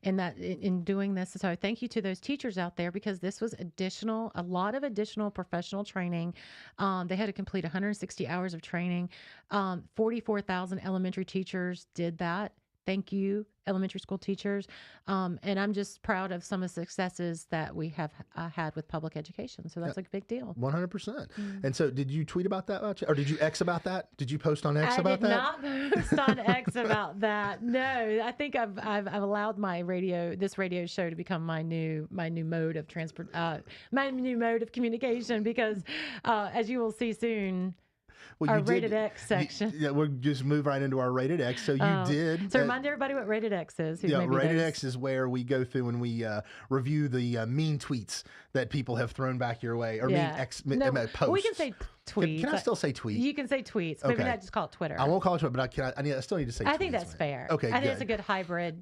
in doing this. So thank you to those teachers out there, because this was a lot of additional professional training. They had to complete 160 hours of training. 44,000 elementary teachers did that. Thank you, elementary school teachers. And I'm just proud of some of the successes that we have had with public education. So that's a big deal. 100%. And so did you tweet about that much? Or did you X about that? Did you post on X about that? I did not post on X about that. No, I think I've allowed this radio show to become my new mode of my new mode of communication, because as you will see soon, our rated X section. We'll just move right into our rated X. So you did. So remind everybody what rated X is. Rated X is where we go through and we review the mean tweets that people have thrown back your way, or posts. We can say tweets. Can I still say tweet? You can say tweets. Maybe not just call it Twitter. I won't call it Twitter, but I still need to say tweets. I think that's fair. Okay, I think it's a good hybrid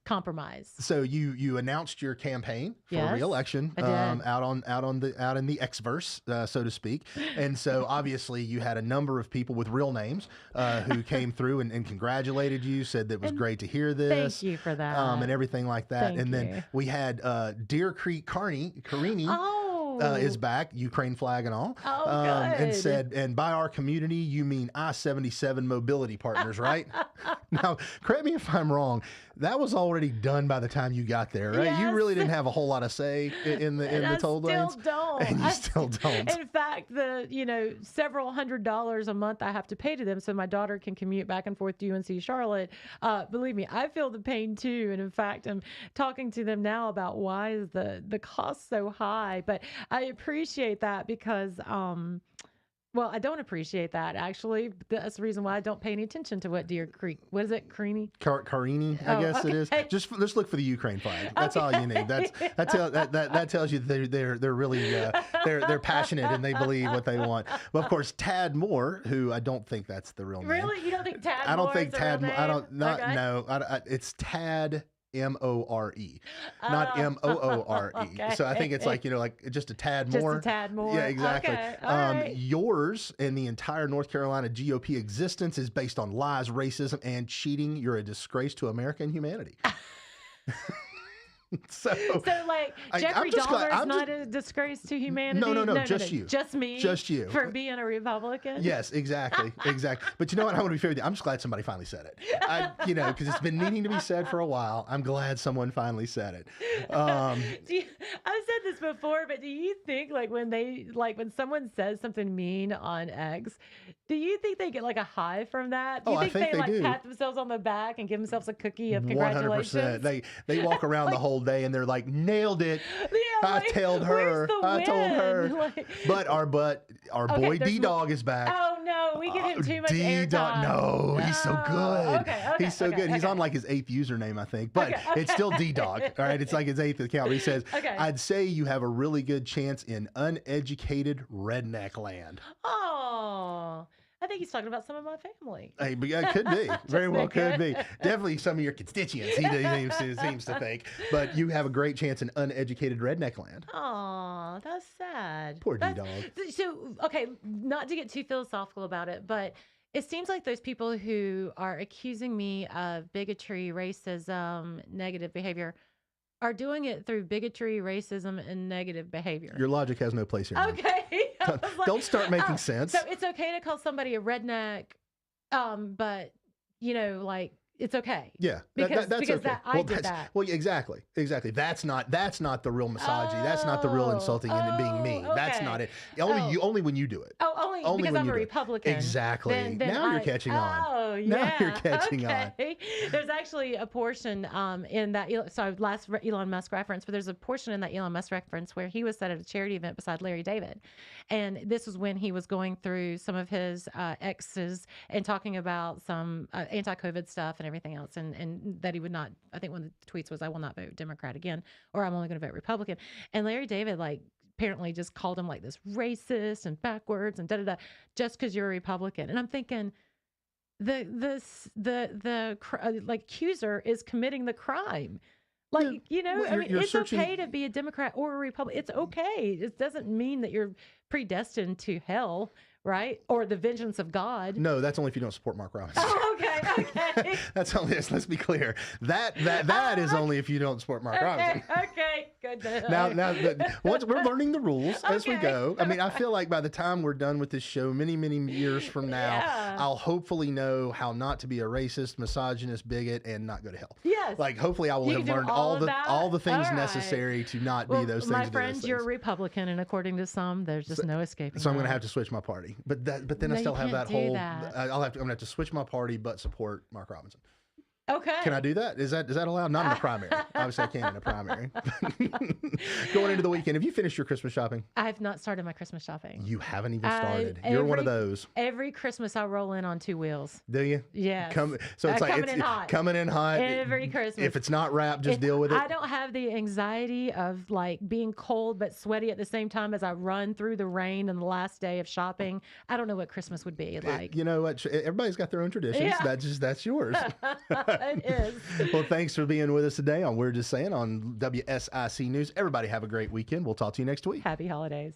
compromise. So you announced your campaign for re-election out in the Xverse, so to speak. And so obviously you had a number of people with real names who came through and congratulated you, said that it was great to hear this. Thank you for that. And everything like that. Then we had Deer Creek Carini. is back, Ukraine flag and all. Oh, and good. said, and by our community, you mean I-77 mobility partners, right? Now, correct me if I'm wrong. That was already done by the time you got there, right? Yes. You really didn't have a whole lot of say in the toll lanes. And you still don't. In fact, several $100s a month I have to pay to them so my daughter can commute back and forth to UNC Charlotte. Believe me, I feel the pain too. And in fact, I'm talking to them now about why is the cost so high. But I appreciate that because well, I don't appreciate that, actually. That's the reason why I don't pay any attention to what Deer Creek. What is it? Carini? Carini, I guess it is. Just look for the Ukraine flag. That's all you need. That tells you they're really they're passionate and they believe what they want. But of course, Tad Moore, who I don't think that's the real name. Really? You don't think Tad Moore? I don't think Tad. I don't. Not okay. no. It's Tad. More, not Moore. Okay. So I think it's like just a tad more. Just a tad more. Yeah, exactly. Okay. All right. Yours and the entire North Carolina GOP existence is based on lies, racism, and cheating. You're a disgrace to America and humanity. So like Jeffrey Dahmer is not a disgrace to humanity. No, just you, just me, just you for being a Republican. Yes, exactly. But you know what? I want to be fair with you. I'm just glad somebody finally said it. Because it's been needing to be said for a while. I'm glad someone finally said it. I've said this before, but do you think when someone says something mean on X, do you think they get like a high from that? Do you I think they do. Pat themselves on the back and give themselves a cookie of congratulations? 100%. They walk around the whole day and they're like, nailed it. Yeah, I told her. I told her. But our boy D-Dog is back. Oh no, we give him too much D-Dog. airtime. No, he's so good. Okay, he's so good. He's on like his 8th username, I think. But it's still D-Dog. All right, it's like his 8th account. But he says, I'd say you have a really good chance in uneducated redneck land. Oh. I think he's talking about some of my family. Hey, it could be. Very well could be. Definitely some of your constituents, he seems to think. But you have a great chance in uneducated redneck land. Oh, that's sad. Poor D-Dog. So, okay, not to get too philosophical about it, but it seems like those people who are accusing me of bigotry, racism, negative behavior are doing it through bigotry, racism, and negative behavior. Your logic has no place here. Okay. Don't start making sense. So it's okay to call somebody a redneck, but it's okay. Yeah, because okay. I did that. Well, exactly. That's not the real misogyny. That's not the real insulting and being mean. Okay. That's not it. Only when you do it. Only because I'm a Republican. Exactly. Then now you're catching on. Oh, yeah. Now you're catching on. There's actually a portion in that. So last Elon Musk reference, but there's a portion in that Elon Musk reference where he was at a charity event beside Larry David, and this was when he was going through some of his exes and talking about some anti-COVID stuff and everything else, and that he would not. I think one of the tweets was, "I will not vote Democrat again, or I'm only going to vote Republican." And Larry David apparently just called him like this racist and backwards and just because you're a Republican. And I'm thinking, the accuser is committing the crime. It's okay to be a Democrat or a Republican. It's okay. It doesn't mean that you're predestined to hell, right? Or the vengeance of God. No, that's only if you don't support Mark Robinson. Oh, okay. That's only. Let's be clear. That is only if you don't support Mark Robinson. Okay, good. Now, once we're learning the rules as we go. I mean, I feel like by the time we're done with this show, many years from now, I'll hopefully know how not to be a racist, misogynist, bigot, and not go to hell. Yes. Hopefully, I will have learned all the things necessary to not be those things. My friend, you're a Republican, and according to some, there's just no escaping. So I'm going to have to switch my party, but then I still have that whole. I'm going to have to switch my party, but support Mark Robinson. Okay. Can I do that? Is that allowed? Not in the primary. Obviously, I can in the primary. Going into the weekend, have you finished your Christmas shopping? I have not started my Christmas shopping. You haven't even started. You're one of those. Every Christmas, I roll in on 2 wheels. Do you? Yeah. So it's coming in hot. Every Christmas. If it's not wrapped, just deal with it. I don't have the anxiety of being cold but sweaty at the same time as I run through the rain on the last day of shopping. I don't know what Christmas would be like. You know what? Everybody's got their own traditions. Yeah. That's yours. It is. Well, thanks for being with us today on We're Just Saying on WSIC News. Everybody have a great weekend. We'll talk to you next week. Happy holidays.